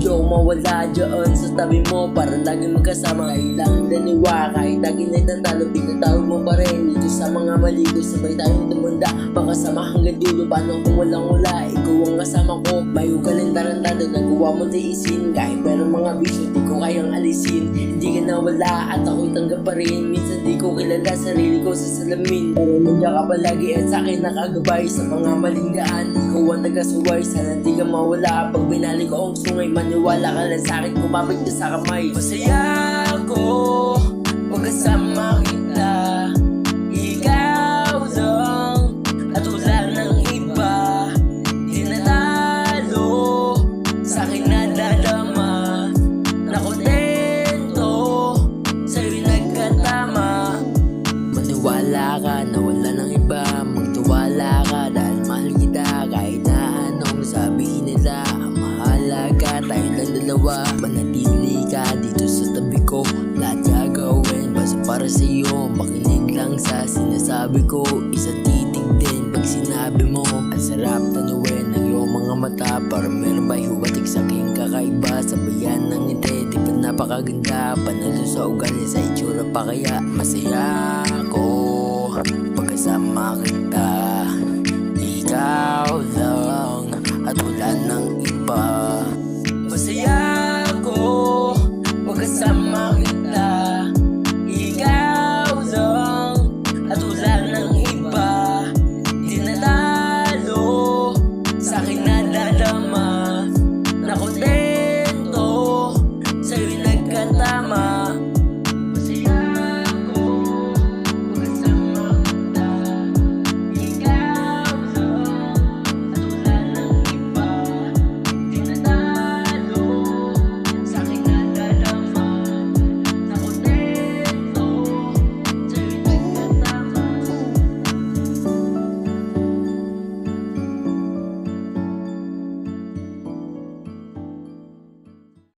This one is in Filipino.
Ayoko mawala dyan sa tabi mo para lagi magkasama. Kailangan daliwa kahit lagi na itatalo, pinatawag mo pa rin. Dito sa mga mali ko, sabay tayong tumanda, makasama hanggang dulo. Paano kung walang wala, ikaw ang kasama ko. Bayo ka lang tarantado, nagawa mo tiisin. Kahit meron mga bisyo, di ko kayang alisin. Hindi ka nawala at ako'y tanggap pa rin. Minsan di ko kilala sarili ko sa salamin, pero nandiyan ka palagi at sa'kin nakagabay sa mga maling daan. Ikaw ang nagasuway, sana di ka mawala. Pag binalik ko ang sungay, maniwala ka lang sa'kin, kumapit ka sa kamay. Masaya ako pagkasama kita, ikaw lang at wala ng iba. Di natalo, sa'kin nadadama, nakontento, sa'yo'y nagkatama. Maniwala ka na wala ng iba, magtiwala ka dahil mahal kita. Kahit na anong sabihin nila, mahalaga tayo lang dalawa. Manatili ka dito sa tabi ko, lahat gagawin basta para sa'yo. Makinig lang sa sinasabi ko, isang titig din pag sinabi mo. Ang sarap tanuin ng iyong mga mata, para meron ba'y huwatik sa aking kakaiba. Sabayan ng ngiti, di pa napakaganda, panalo sa ugali, sa itsura pa kaya masaya ako pagkasama kita. Ikaw